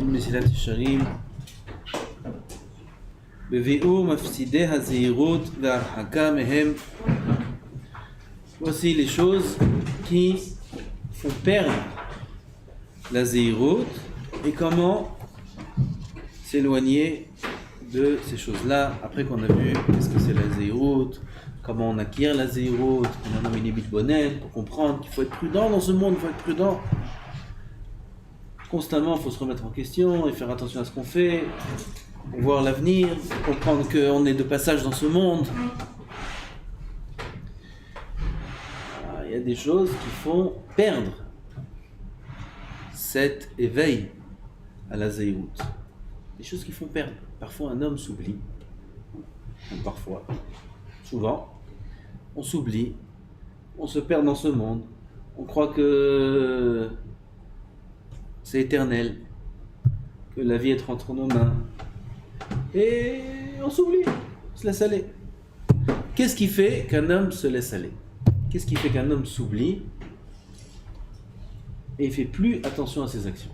מסילת ישרים בביאור מפסידי הזהירות והרחקה מהם. Voici les choses qui font perdre la zéhirout et comment s'éloigner de ces choses-là. Après qu'on a vu qu'est-ce que c'est la zéhirout, comment on acquiert la zéhirout, on en a une bonnet pour comprendre qu'il faut être prudent dans ce monde, il faut être prudent. Constamment, il faut se remettre en question et faire attention à ce qu'on fait, voir l'avenir, comprendre qu'on est de passage dans ce monde. Il y a des choses qui font perdre cet éveil à la zéhirout. Des choses qui font perdre. Parfois, un homme s'oublie. Parfois, souvent, on s'oublie, on se perd dans ce monde. On croit que c'est éternel, que la vie est entre nos mains. Et on s'oublie, on se laisse aller. Qu'est-ce qui fait qu'un homme se laisse aller? Qu'est-ce qui fait qu'un homme s'oublie et il ne fait plus attention à ses actions?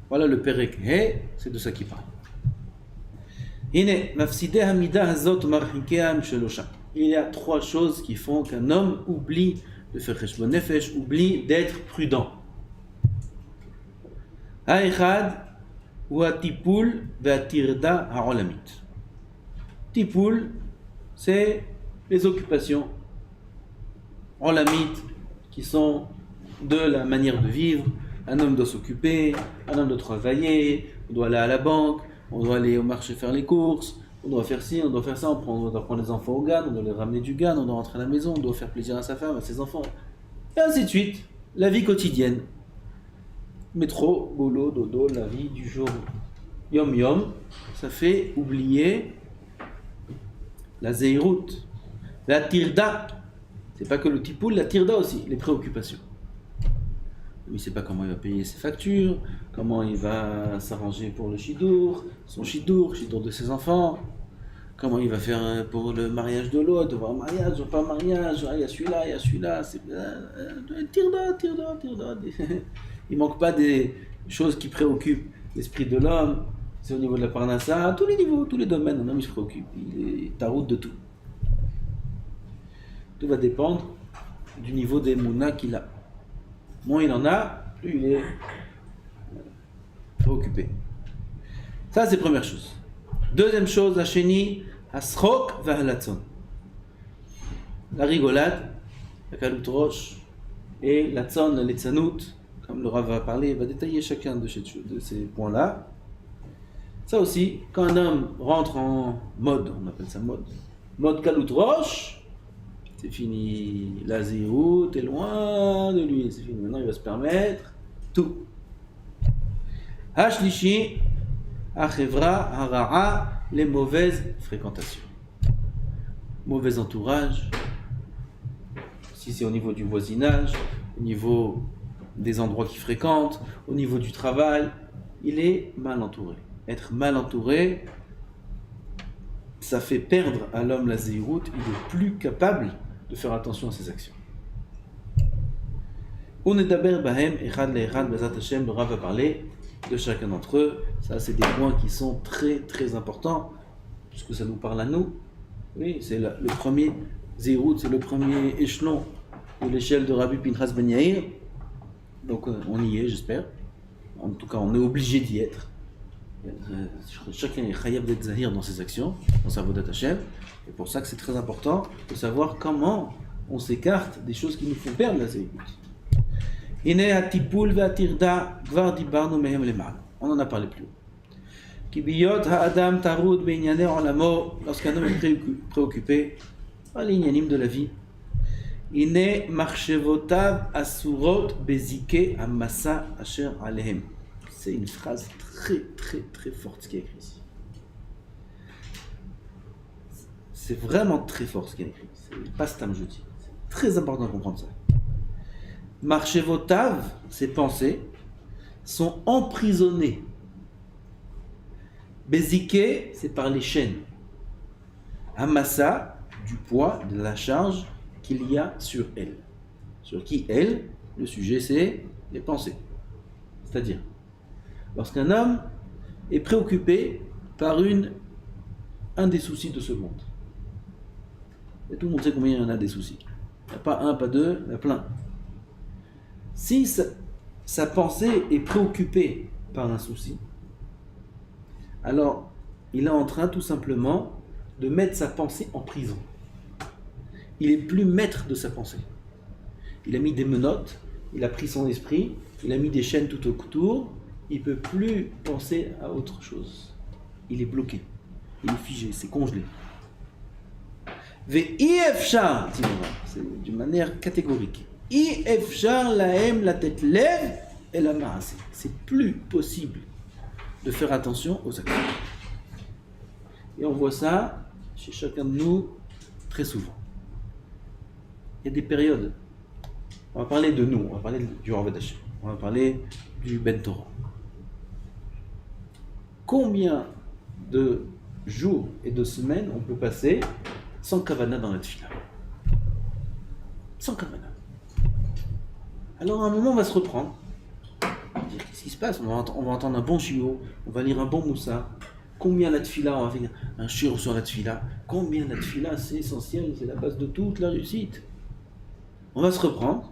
Voilà le Perek He, c'est de ça qu'il parle. Il y a trois choses qui font qu'un homme oublie de faire cheshbon nefesh, oublie d'être prudent. Ha'echad ou ha'tipul ve'atirda ha'olamit. Tipul, c'est les occupations olamites qui sont de la manière de vivre. Un homme doit s'occuper, un homme doit travailler, on doit aller à la banque, on doit aller au marché faire les courses, on doit faire ci, on doit faire ça, on doit prendre les enfants au GAN, on doit les ramener du GAN, on doit rentrer à la maison, on doit faire plaisir à sa femme, à ses enfants, et ainsi de suite. La vie quotidienne. Métro, boulot, dodo, la vie du jour. Yom yom, ça fait oublier la zéhirout. La tirda, c'est pas que le tipoul, la tirda aussi, les préoccupations. Il ne sait pas comment il va payer ses factures, comment il va s'arranger pour le shidour, son shidour de ses enfants, comment il va faire pour le mariage de l'autre, voir mariage, pas mariage, il y a celui-là, c'est tirda. Il ne manque pas des choses qui préoccupent l'esprit de l'homme, c'est au niveau de la parnassa, à tous les niveaux, tous les domaines, un homme il se préoccupe, il est tarout de tout. Tout va dépendre du niveau d'émouna qu'il a. Moins il en a, plus il est préoccupé. Ça, c'est la première chose. Deuxième chose, la chénie, asrok v'halatson. La rigolade, la kaloutroche, et la tzon, les tzanout, comme le Rav va parler, il va détailler chacun de ces points-là. Ça aussi, quand un homme rentre en mode, on appelle ça mode kaloutroche, c'est fini, la zéhirout est loin de lui, c'est fini, maintenant il va se permettre tout. Hashlishi, achevra, hara'a, les mauvaises fréquentations. Mauvais entourage, si c'est au niveau du voisinage, au niveau des endroits qu'il fréquente, au niveau du travail, il est mal entouré. Être mal entouré, ça fait perdre à l'homme la zéhirout, il est plus capable de faire attention à ses actions. Le Rav va parler de chacun d'entre eux. Ça, c'est des points qui sont très très importants, puisque ça nous parle à nous. Oui, c'est le premier zéhirout, c'est le premier échelon de l'échelle de Rabbi Pinchas Ben Yair. Donc on y est, j'espère. En tout cas, on est obligé d'y être. Chacun est chayav d'être zahir dans ses actions, dans sa vodat Hashem. C'est pour ça que c'est très important de savoir comment on s'écarte des choses qui nous font perdre la zéhirout. On en a parlé plus haut. Lorsqu'un homme est préoccupé par les inyanim de la vie, c'est une phrase très très très forte ce qui est écrit ici. C'est vraiment très fort ce qui est écrit. C'est pas stam je dis. C'est très important de comprendre ça. Marchevotav, ses pensées, sont emprisonnées. Béziké, c'est par les chaînes. Amassa, du poids, de la charge qu'il y a sur elle. Sur qui elle, le sujet c'est les pensées. C'est-à-dire, Lorsqu'un homme est préoccupé par un des soucis de ce monde. Et tout le monde sait combien il y en a des soucis. Il n'y a pas un, pas deux, il y en a plein. Si sa pensée est préoccupée par un souci, alors il est en train tout simplement de mettre sa pensée en prison. Il n'est plus maître de sa pensée. Il a mis des menottes, il a pris son esprit, il a mis des chaînes tout autour, il ne peut plus penser à autre chose. Il est bloqué, il est figé, c'est congelé. Ve'ifshar, c'est d'une manière catégorique. Ifshar lahem la tête lève et la maase. C'est plus possible de faire attention aux actions. Et on voit ça chez chacun de nous très souvent. Il y a des périodes. On va parler de nous, on va parler du Rav Hashem, on va parler du Ben Torah. Combien de jours et de semaines on peut passer sans kavana dans la tefila? Sans kavana. Alors à un moment on va se reprendre. On va dire qu'est-ce qui se passe, on va entendre un bon shiur, on va lire un bon moussa. Combien la tefila, on va faire un shiur sur la tefila. Combien la tefila, c'est essentiel, c'est la base de toute la réussite. On va se reprendre,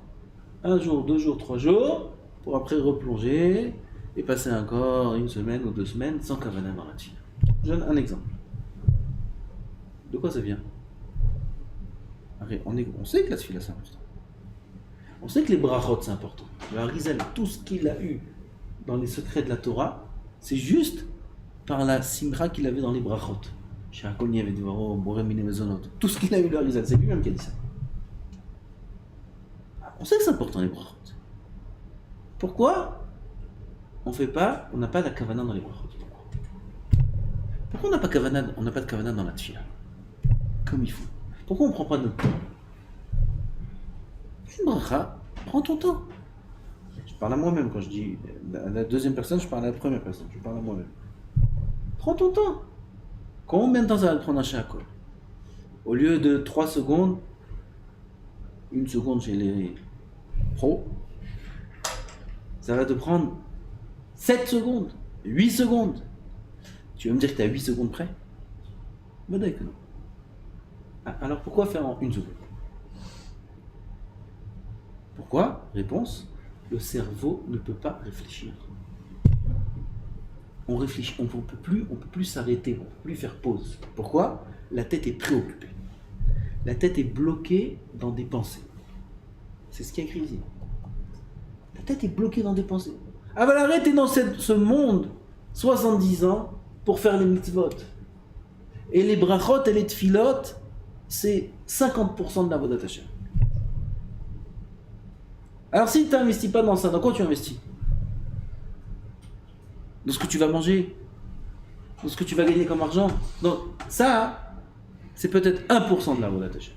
un jour, 2 jours, 3 jours, pour après replonger et passer encore 1 semaine ou 2 semaines sans kavana dans la tefila. Je donne un exemple. De quoi ça vient? On sait que la tefila c'est important. On sait que les brachot c'est important. Le Harizal, tout ce qu'il a eu dans les secrets de la Torah, c'est juste par la simra qu'il avait dans les brachot. Tout ce qu'il a eu le Harizal, c'est lui-même qui a dit ça. On sait que c'est important les brachot. Pourquoi on n'a pas la kavana dans les brachot? Pourquoi on n'a pas de kavana dans la tefila comme il faut? Pourquoi on ne prend pas notre temps? Une bracha, prends ton temps. Je parle à moi-même quand je dis à la deuxième personne, je parle à la première personne, je parle à moi-même. Prends ton temps. Combien de temps ça va te prendre un shakol? Au lieu de 3 secondes, 1 seconde chez les pros, ça va te prendre 7 secondes, 8 secondes. Tu vas me dire que tu es à 8 secondes près? Ben d'accord. Alors pourquoi faire en 1 seconde? Pourquoi? Réponse, le cerveau ne peut pas réfléchir. On réfléchit, on peut plus s'arrêter, on ne peut plus faire pause. Pourquoi? La tête est préoccupée. La tête est bloquée dans des pensées. C'est ce qui est écrit ici. La tête est bloquée dans des pensées. Ah ben arrêtez dans ce monde 70 ans pour faire les mitzvot. Et les brachot et les tfilot, c'est 50% de la vodat Hashem. Alors si tu n'investis pas dans ça, dans quoi tu investis? Dans ce que tu vas manger? Dans ce que tu vas gagner comme argent? Donc ça, c'est peut-être 1% de la vodat Hashem.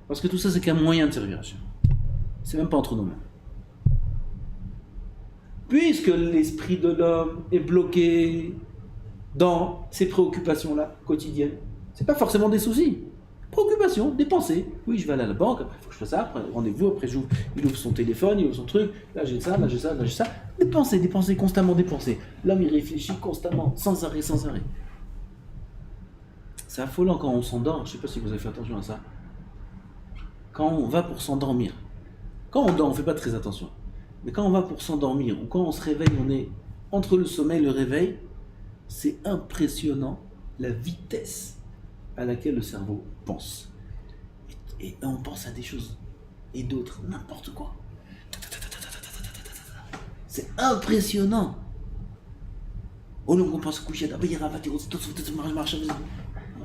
Parce que tout ça, c'est qu'un moyen de servir Hashem. C'est même pas entre nos mains. Puisque l'esprit de l'homme est bloqué dans ces préoccupations-là quotidiennes, c'est pas forcément des soucis. Préoccupations, des pensées. Oui, je vais aller à la banque, après il faut que je fasse ça, après rendez-vous, après il ouvre son téléphone, il ouvre son truc, là j'ai ça, là j'ai ça, là j'ai ça. Des pensées, constamment des pensées. L'homme il réfléchit constamment, sans arrêt. C'est affolant quand on s'endort, je sais pas si vous avez fait attention à ça. Quand on va pour s'endormir, quand on dort, on fait pas très attention. Mais quand on va pour s'endormir, ou quand on se réveille, on est entre le sommeil et le réveil, c'est impressionnant la vitesse à laquelle le cerveau pense. Et on pense à des choses et d'autres, n'importe quoi. C'est impressionnant. Au lieu qu'on pense à coucher, on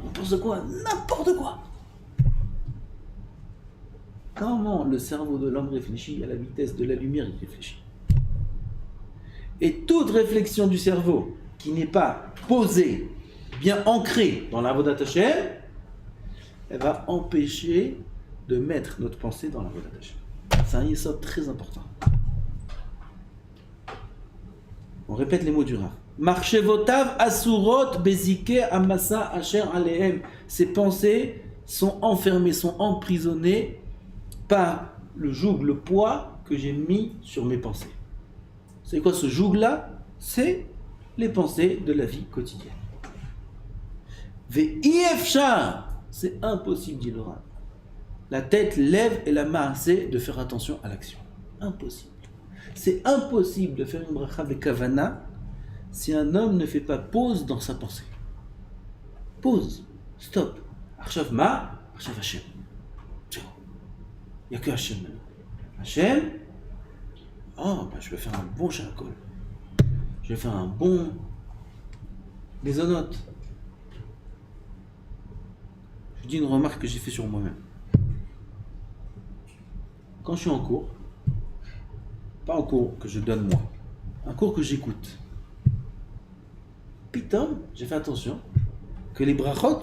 pense de quoi? N'importe quoi. Comment le cerveau de l'homme réfléchit à la vitesse de la lumière, il réfléchit. Et toute réflexion du cerveau qui n'est pas posée, bien ancrée dans la Avodat Hashem, elle va empêcher de mettre notre pensée dans la Avodat Hashem. C'est un yesod très important. On répète les mots du Rav. Marchevotav asurot bezike amasa asher alehem. Ces pensées sont enfermées, sont emprisonnées par le joug, le poids que j'ai mis sur mes pensées. C'est quoi ce joug-là? c'est les pensées de la vie quotidienne. Ve'ifshar, c'est impossible, dit le Rav. La tête lève et la main c'est de faire attention à l'action. Impossible. C'est impossible de faire une bracha avec kavana si un homme ne fait pas pause dans sa pensée. Pause, stop. Arshav ma, arshav Hashem. Il n'y a que Hashem maintenant. Hashem, je vais faire un bon shakol. Je vais faire un bon mésonote. Je dis une remarque que j'ai fait sur moi-même. Quand je suis en cours, pas un cours que je donne moi, un cours que j'écoute, pitom, j'ai fait attention que les brachot,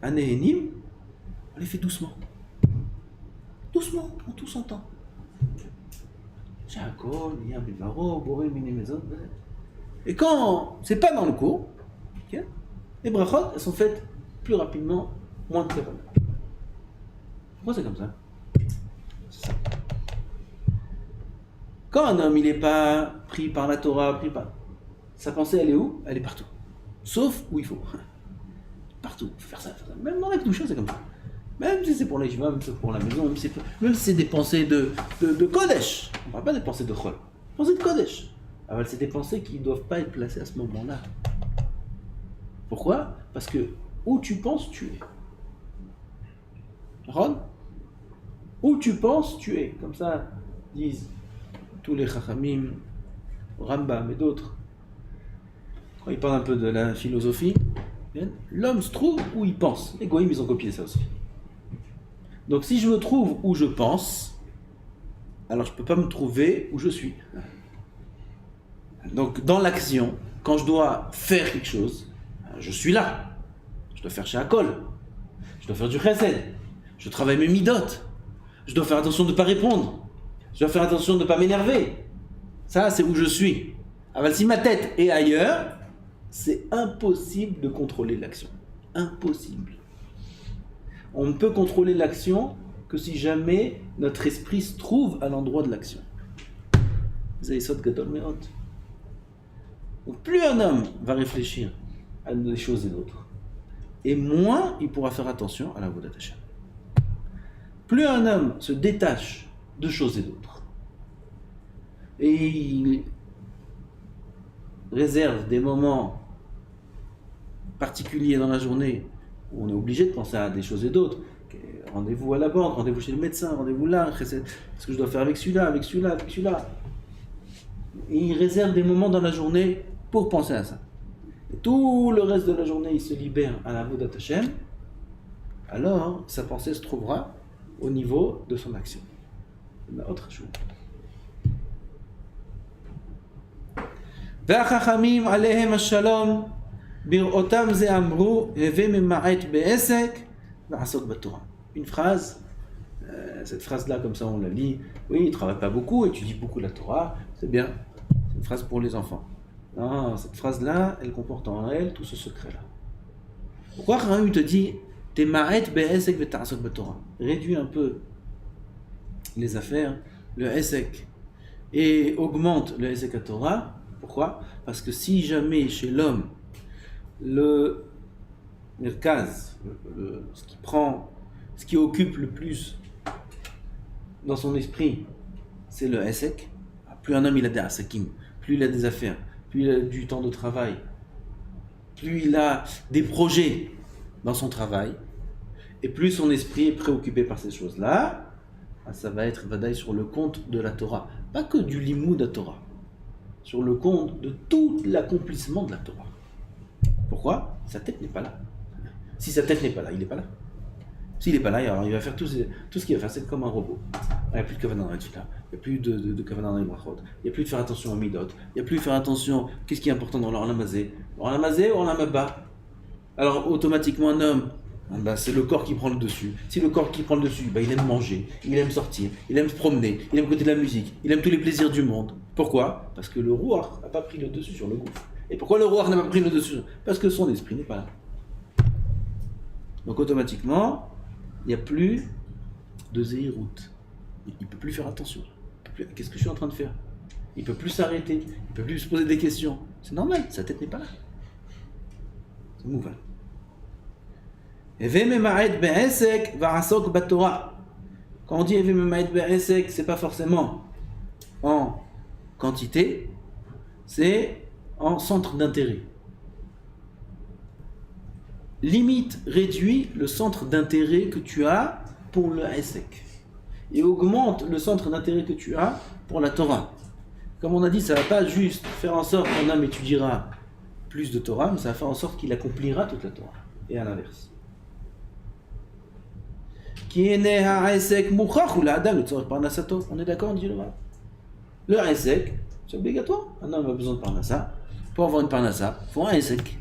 anéhénim, on les fait doucement. Doucement, on tous entend. Et quand c'est pas dans le cours, okay, les brachot, elles sont faites plus rapidement, moins de kavana. Pourquoi c'est comme ça? C'est ça. Quand un homme il n'est pas pris par la Torah, sa pensée elle est où? Elle est partout. Sauf où il faut. Partout. Il faut faire ça. Même dans la Kedusha, c'est comme ça. Même si c'est pour l'Yeshiva, même si c'est pour la maison, même si c'est des pensées de Kodesh. On ne parle pas des pensées de Chol. Pensées de Kodesh. Alors c'est des pensées qui ne doivent pas être placées à ce moment-là. Pourquoi? Parce que où tu penses, tu es. Ron? Où tu penses, tu es. Comme ça disent tous les Chachamim, Rambam et d'autres. Quand ils parlent un peu de la philosophie, l'homme se trouve où il pense. Les Goïms, ils ont copié ça aussi. Donc si je me trouve où je pense, alors je ne peux pas me trouver où je suis. Donc dans l'action, quand je dois faire quelque chose, je suis là. Je dois faire chez Akol. Je dois faire du chesed. Je travaille mes midot. Je dois faire attention de ne pas répondre. Je dois faire attention de ne pas m'énerver. Ça, c'est où je suis. Alors, si ma tête est ailleurs, c'est impossible de contrôler l'action. Impossible. On ne peut contrôler l'action que si jamais notre esprit se trouve à l'endroit de l'action. Vous avez ça de Gadol Meot. Donc plus un homme va réfléchir à des choses et d'autres, et moins il pourra faire attention à la Avodat Hashem. Plus un homme se détache de choses et d'autres, et il réserve des moments particuliers dans la journée où on est obligé de penser à des choses et d'autres. Rendez-vous à la banque, rendez-vous chez le médecin, rendez-vous là, qu'est-ce que je dois faire avec celui-là, avec celui-là, avec celui-là. Et il réserve des moments dans la journée pour penser à ça. Et tout le reste de la journée, il se libère à la Avodat Hashem. Alors, sa pensée se trouvera au niveau de son action. C'est autre chose. והחכמים עליהם השלום בראותם זה אמרו הווה ממעט בעסק ועסוק בתורה. Une phrase, cette phrase-là, comme ça on la lit, oui, il ne travaille pas beaucoup, étudie beaucoup la Torah, c'est bien, c'est une phrase pour les enfants. Non, cette phrase-là, elle comporte en elle tout ce secret-là. Pourquoi Rahim te dit t'es ma'et be'esek ve'ta'asok b'Torah? Réduis un peu les affaires, le esek, et augmente le esek à Torah. Pourquoi? Parce que si jamais chez l'homme, le merkaz, ce qui occupe le plus dans son esprit, c'est le esek, plus un homme il a des asakim, plus il a des affaires, plus il a du temps de travail, plus il a des projets dans son travail, et plus son esprit est préoccupé par ces choses-là, ça va être vadaï sur le compte de la Torah. Pas que du limoud de la Torah, sur le compte de tout l'accomplissement de la Torah. Pourquoi? Sa tête n'est pas là. Si sa tête n'est pas là, il n'est pas là. S'il n'est pas là, alors il va faire tout ce qu'il va faire, c'est comme un robot. Il n'y a plus de kavanah dans la tefila, il n'y a plus de kavanah dans les brachot, il n'y a plus de faire attention aux midot, il n'y a plus de faire attention, qu'est-ce qui est important dans l'olamazé? L'olamazé ou l'olamaba? Alors automatiquement un homme, c'est le corps qui prend le dessus. Si le corps qui prend le dessus, il aime manger, il aime sortir, il aime se promener, il aime écouter de la musique, il aime tous les plaisirs du monde. Pourquoi? Parce que le ruach n'a pas pris le dessus sur le gouffre. Et pourquoi le ruach n'a pas pris le dessus? Parce que son esprit n'est pas là. Donc automatiquement, il n'y a plus de zéhirout. Il ne peut plus faire attention. Qu'est-ce que je suis en train de faire? Il ne peut plus s'arrêter, il ne peut plus se poser des questions. C'est normal, sa tête n'est pas là. C'est mouval. Quand on dit c'est pas forcément en quantité, c'est en centre d'intérêt. Limite, réduit le centre d'intérêt que tu as pour le Hesek. Et augmente le centre d'intérêt que tu as pour la Torah. Comme on a dit, ça ne va pas juste faire en sorte qu'un homme étudiera plus de Torah, mais ça va faire en sorte qu'il accomplira toute la Torah. Et à l'inverse. On est d'accord, on dit le mal. Le Hesek, c'est obligatoire. Un homme a besoin de Parnassa. Pour avoir une Parnassa, il faut un Hesek.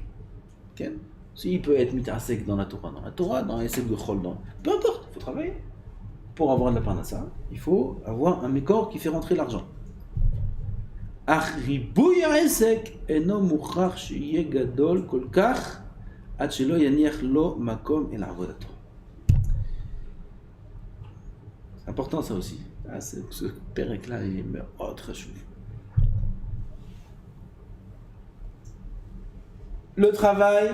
Okay. S'il peut être mitasek dans la Torah, dans Hesek de Chol, peu importe, il faut travailler. Pour avoir de la Parnassa, il faut avoir un mécor qui fait rentrer l'argent. C'est important ça aussi. Ce pérec-là, il est très chou. Le travail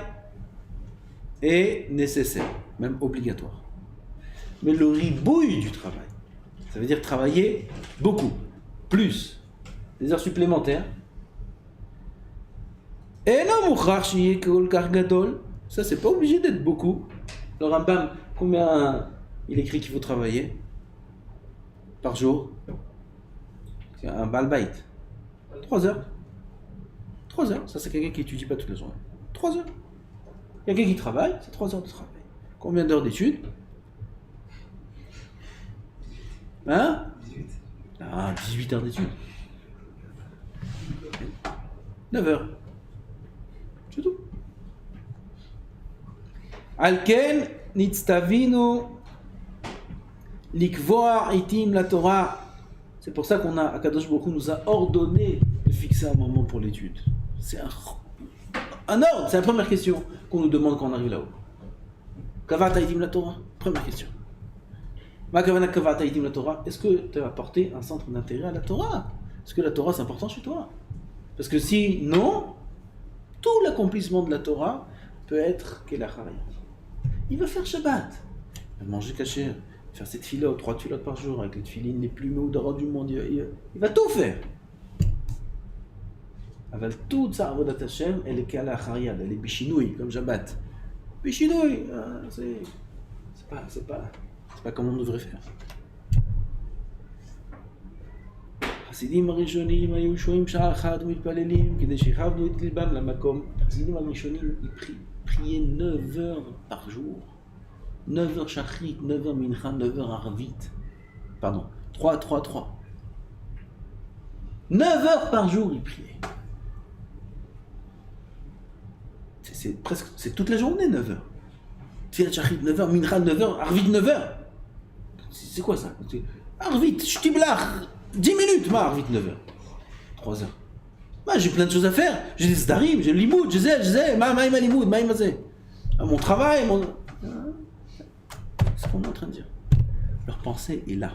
est nécessaire, même obligatoire. Mais le ribouille du travail, ça veut dire travailler beaucoup, plus, des heures supplémentaires. Et non, ça c'est pas obligé d'être beaucoup. Le Rambam, combien il écrit qu'il faut travailler par jour? C'est un balbait. 3 heures. 3 heures, ça c'est quelqu'un qui étudie pas toute la journée. 3 heures. Quelqu'un qui travaille, c'est 3 heures de travail. Combien d'heures d'études? Hein? 18 heures d'études. 9 heures. C'est tout. Alken nitztavinu likvoa itim la Torah. C'est pour ça qu'on a, Akadosh Baruch Hu nous a ordonné de fixer un moment pour l'étude. C'est un ordre. C'est la première question qu'on nous demande quand on arrive là-haut. Kavata itim la Torah. Première question. Est-ce que tu as apporté un centre d'intérêt à la Torah? Est-ce que la Torah c'est important chez toi? Parce que si non, tout l'accomplissement de la Torah peut être Kelachari. Il va faire Shabbat, il va manger caché, faire cette tefila, 3 tefilot par jour avec les tefilines les plus meudara du monde. Il va tout faire. Avec toute sa avodat Hashem, elle est Kelachari, elle est bichinouille comme Shabbat. Bichinouille, c'est pas comme on devrait faire. החסידים הראשונים היו שוהים שעה אחת ומתפללים כדי שיכוונו את ליבם למקום. החסידים הראשונים priaient 9 heures par jour. 9 heures shachrit, 9 heures mincha, 9 heures arvit. Pardon, 3. 9 heures par jour ils priaient. C'est presque, c'est toute la journée 9 heures. Tfilat shachrit 9 heures, mincha 9 heures, arvit 9 heures. C'est quoi ça? Arvit, shtiblach, 10 minutes, ma arvit 9 heures. 3 heures. Moi, j'ai plein de choses à faire. J'ai des zdarim, j'ai le limoud, j'ai ma limoud, mon travail, c'est ce qu'on est en train de dire. Leur pensée est là.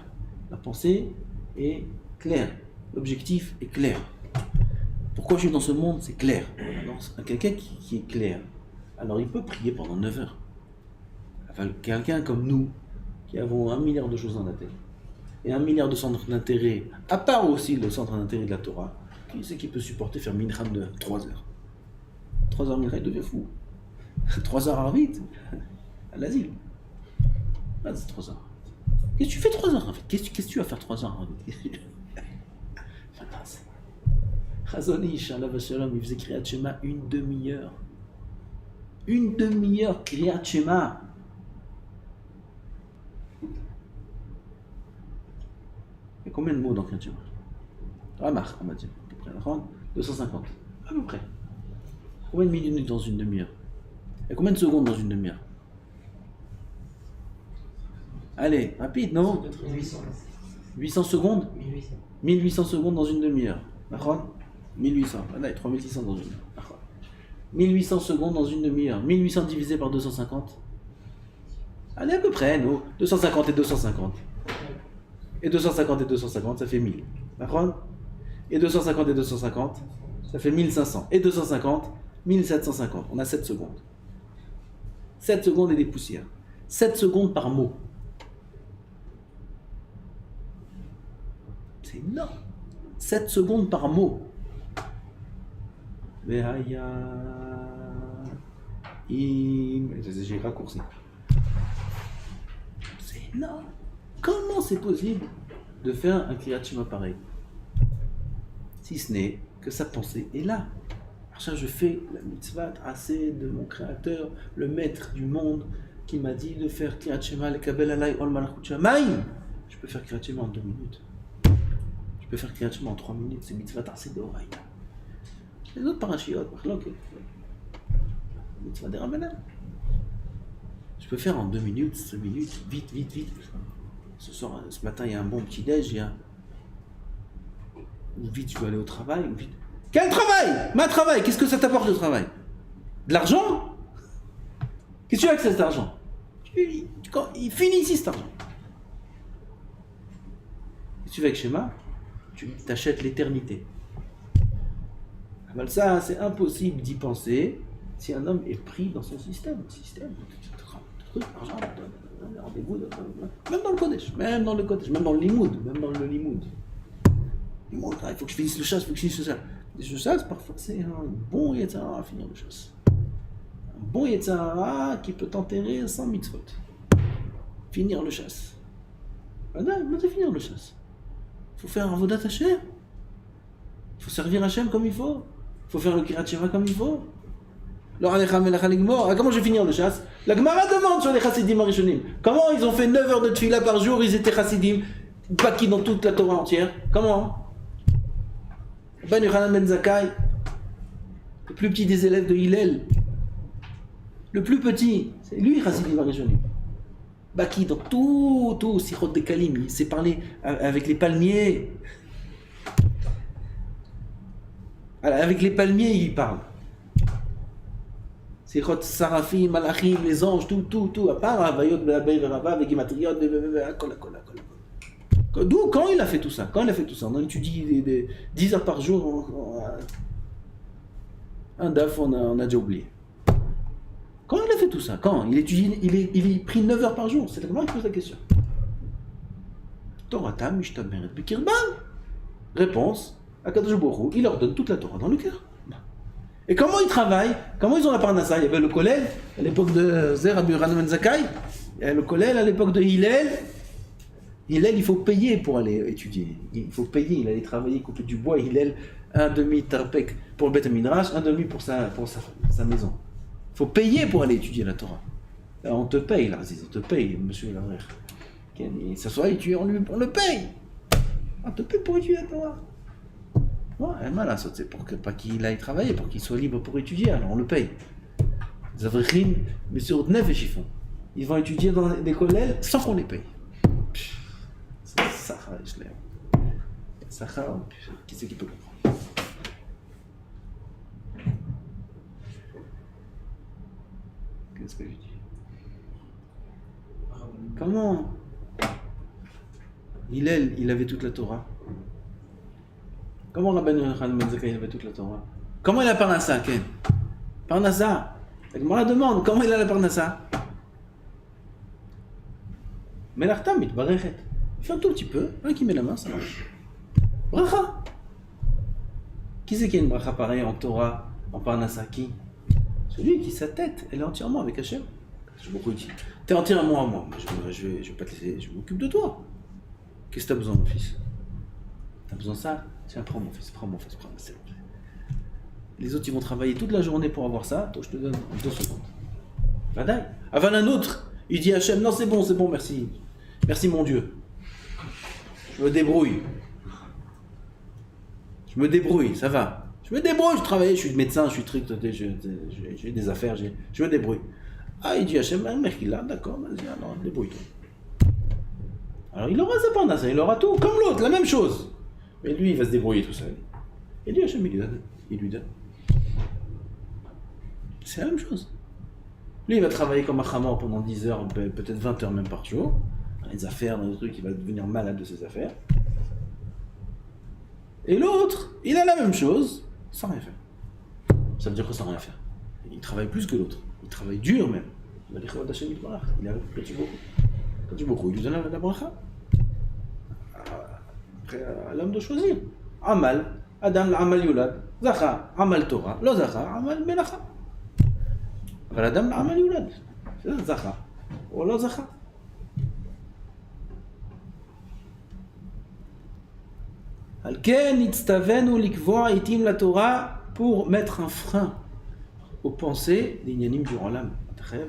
La pensée est claire. L'objectif est clair. Pourquoi je suis dans ce monde, c'est clair. Alors, quelqu'un qui est clair, alors il peut prier pendant 9 heures. Enfin, quelqu'un comme nous, qui avons 1 milliard de choses dans la tête, et 1 milliard de centres d'intérêt, à part aussi le centre d'intérêt de la Torah, qui c'est qui peut supporter faire mincha de 3 heures? 3 heures mincha, il devient fou. 3 heures arvit, à l'asile. Ah, c'est 3 heures. Qu'est-ce que tu fais 3 heures en fait? Qu'est-ce que tu vas faire 3 heures arvit? Chazonish, Allah Vashalom, il faisait Kriyat Shema 1 demi-heure. 1 demi-heure Kriyat Shema. Il y a combien de mots dans Kriyat Shema? Ramach, on va dire, à peu près. 250, à peu près. Combien de minutes dans 1 demi-heure? Il y a combien de secondes dans 1 demi-heure? Allez, rapide, non? 800 secondes? 1800 secondes dans 1 demi-heure. 1800, là, 3600 dans 1 demi-heure. 1800 secondes dans 1 demi-heure. 1800 divisé par 250. Allez, à peu près, non? 250 et 250. Et 250 et 250, ça fait 1000. D'accord? Et 250 et 250, Ça fait 1500. Et 250, 1750. On a 7 secondes. 7 secondes et des poussières. 7 secondes par mot. C'est énorme. 7 secondes par mot. J'ai raccourci. C'est énorme. Comment c'est possible de faire un Kriyat Shema pareil? Si ce n'est que sa pensée est là. Alors je fais la mitzvah assez de mon créateur, le maître du monde, qui m'a dit de faire Kriyat Shema, le Kabel Alay Ol Malchut Shamayim. Je peux faire Kriyat Shema en 2 minutes. Je peux faire Kriyat Shema en 3 minutes. C'est mitzvah assez d'oreille. Les autres parachiotes, mitzvah des Ramadan. Je peux faire en 2 minutes, 5 minutes, vite. Ce soir, ce matin, il y a un bon petit-déj, vite, je dois aller au travail, vite. Quel travail? Ma travail, qu'est-ce que ça t'apporte le travail? De l'argent? Qu'est-ce que tu as avec cet argent? Il finit ici cet argent. Qu'est-ce que tu fais avec Shema? Tu t'achètes l'éternité. Ça, c'est impossible d'y penser si un homme est pris dans son système. Argent, rendez-vous, même dans le Kodesh, même dans le Limoud, il faut que je finisse le chasse, Le chasse, parfois, c'est un bon Yetzara à finir le chasse. Un bon Yetzara qui peut t'enterrer sans mitzvot. Finir le chasse. Maintenant, finir le chasse. Il faut faire un Avodat Hashem. Il faut servir Hashem comme il faut. Il faut faire le Kriyat Shema comme il faut. Comment je vais finir le chasse? La Gemara demande sur les Chassidim Arishonim. Comment ils ont fait 9 heures de tefila par jour, ils étaient Chassidim, Baki dans toute la Torah entière? Comment? Ben Yochanan Ben Zakkai, le plus petit des élèves de Hillel, le plus petit, c'est lui Chassidim Arishonim. Baki dans tout Sichot de Kalim, il s'est parlé avec les palmiers. Avec les palmiers, il parle. Sichot Sarafim, Malachim, les anges, tout. À part Havayot, Be'abay, Verava, Vegimatriot, D'où? Quand il a fait tout ça? On a étudié 10 heures par jour. Un daf, on a déjà oublié. Quand il a fait tout ça? Quand? Il étudie, il est pris 9 heures par jour. C'est la Gemara qui pose la question. Torata mishtameret bikirban. Réponse. Akadosh Baruch Hu, il leur donne toute la Torah dans le cœur. Et comment ils travaillent? Comment ils ont la parnassa? Il y avait le Kollel à l'époque de Zer Rabbi Yochanan Ben Zakkai. Il y avait le Kollel à l'époque de Hillel. Hillel, il faut payer pour aller étudier. Il faut payer. Il allait travailler, couper du bois. Hillel, un demi tarpek pour le Beth Midrash, un demi pour sa maison. Il faut payer pour aller étudier la Torah. Là, on te paye, là, on te paye, monsieur Lavrer. Il s'assoit, on le paye. On te paye pour étudier la Torah. Ouais, mal, c'est pour pas qu'il aille travailler, pour qu'il soit libre pour étudier, alors on le paye. Les Avrichim, mais sur Nefesh, ils vont étudier dans des collèges sans qu'on les paye. C'est Sahara, je l'aime. Sahara, qui c'est qui peut comprendre? Qu'est-ce que je dis? Comment? Il avait toute la Torah. Comment Rabbi Yochanan Ben Zakkai avait toute la Torah? Comment il a Parnassa, Ken? Parnassa. La Gemara demande, comment il a la Parnassa? Melartam mitbarechet. Il fait un tout petit peu, un qui met la main, ça marche. Bracha. Qui c'est qui a une bracha pareille en Torah, en Parnassa? Qui? Celui qui sa tête, elle est entièrement avec Hachem. Je beaucoup dit. T'es entièrement à moi. Je vais pas te laisser, je m'occupe de toi. Qu'est-ce que t'as besoin, mon fils? T'as besoin de ça? Tiens, prends mon fils, c'est bon. Les autres, ils vont travailler toute la journée pour avoir ça. Toi, je te donne en 2 secondes. Vadaï. Avant un autre, il dit à Hachem, non, c'est bon, merci. Merci, mon Dieu. Je me débrouille, ça va. Je travaille, je suis médecin, je suis truc, j'ai des affaires, je me débrouille. Ah, il dit à Hachem, mec, là, d'accord, vas-y, alors, débrouille-toi. Alors, il aura sa parnassa, il aura tout, comme l'autre, la même chose. Mais lui, il va se débrouiller tout seul. Et lui, Hachem, il lui donne. C'est la même chose. Lui, il va travailler comme un chamor pendant 10 heures, peut-être 20 heures même par jour. Dans les affaires, dans les trucs, il va devenir malade de ses affaires. Et l'autre, il a la même chose. sans rien faire. Ça veut dire quoi sans rien faire? Il travaille plus que l'autre. Il travaille dur même. Il a beaucoup. Il lui donne la bracha. Après, à l'homme de choisir. Amal, Adam l'amal yulad, Zacha, Amal Torah, lo Zacha, Amal Melacha. אבל אדם לעמל יולד, זה זכה, או לא זכה. על כן נצטווינו לקבוע עיתים לתורה pour mettre un frein aux pensées לעניינים du עולם. אתה חייב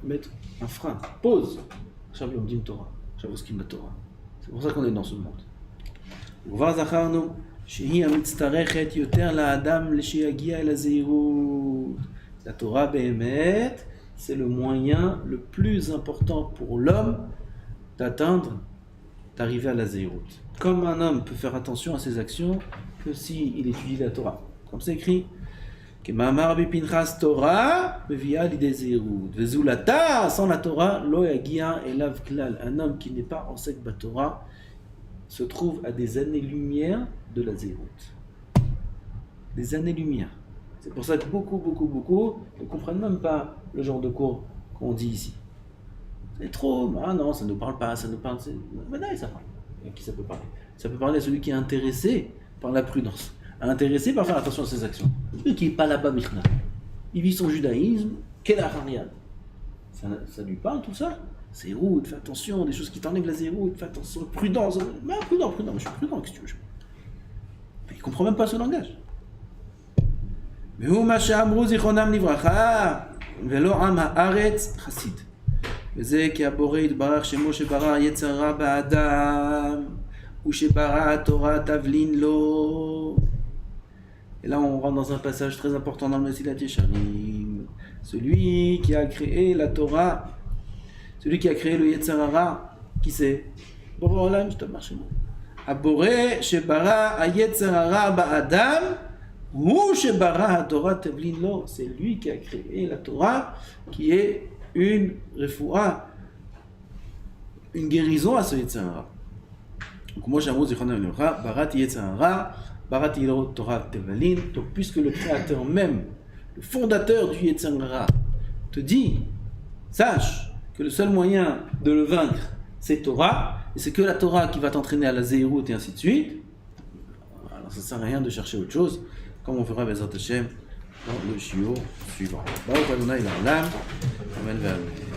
mettre un frein, pause. עכשיו לומדים תורה, עכשיו עוסקים בתורה. C'est pour ça qu'on est dans ce monde. וכבר זכרנו שהיא המצטרכת יותר לאדם שיגיע אל הזהירות. La Torah Behemet, c'est le moyen le plus important pour l'homme d'arriver à la Zérout. Comme un homme peut faire attention à ses actions que s'il étudie la Torah. Comme c'est écrit, que Ma'amar Rabbi Pinchas Torah mevia l'idée Zérout. Vezulata, sans la Torah, lo yagia elav klal. Un homme qui n'est pas en sec Torah se trouve à des années-lumière de la Zérout. Des années-lumière. C'est pour ça que beaucoup ne comprennent même pas le genre de cours qu'on dit ici. C'est trop, ah non, ça ne nous parle pas, ça nous parle... Mais non, ça parle. À qui ça peut parler? Ça peut parler à celui qui est intéressé par la prudence, intéressé par faire attention à ses actions. Celui qui n'est pas là-bas, il vit son judaïsme, quelle ariade. Ça lui parle tout ça? Zérout, fais attention, des choses qui t'enlèvent la zérout, fais attention, prudence. Mais prudent, je suis prudent, qu'est-ce que tu veux? Mais il ne comprend même pas ce langage. והוא מה שאמרו זיכרונם לברכה ולא עם הארץ חסיד וזה כי הבורא יתברך שמו שברא יצר רע באדם ושברא התורה תבלין לו. Et là on rentre dans un passage très important dans le Mesilat Yesharim. Celui qui a créé la Torah, celui qui a créé le Yetzer Hara, qui c'est? Boré Olam, je te marche moi. Aboré shebara hayetzer hara ba'adam. C'est lui qui a créé la Torah, qui est une refoua, une guérison à ce Yetzer Hara. Donc moi j'aime Zichronam Lecha, Barat Yetzer Hara, Barat Torah Tevalin. Donc puisque le créateur même, le fondateur du Yetzer Hara, te dit, sache que le seul moyen de le vaincre, c'est Torah, et c'est que la Torah qui va t'entraîner à la Zéhirout et ainsi de suite. Alors ça ne sert à rien de chercher autre chose. Comme on fera Bezrat Hashem dans le shiur suivant. Baruch Adonai La'olam. Amen ve'amen.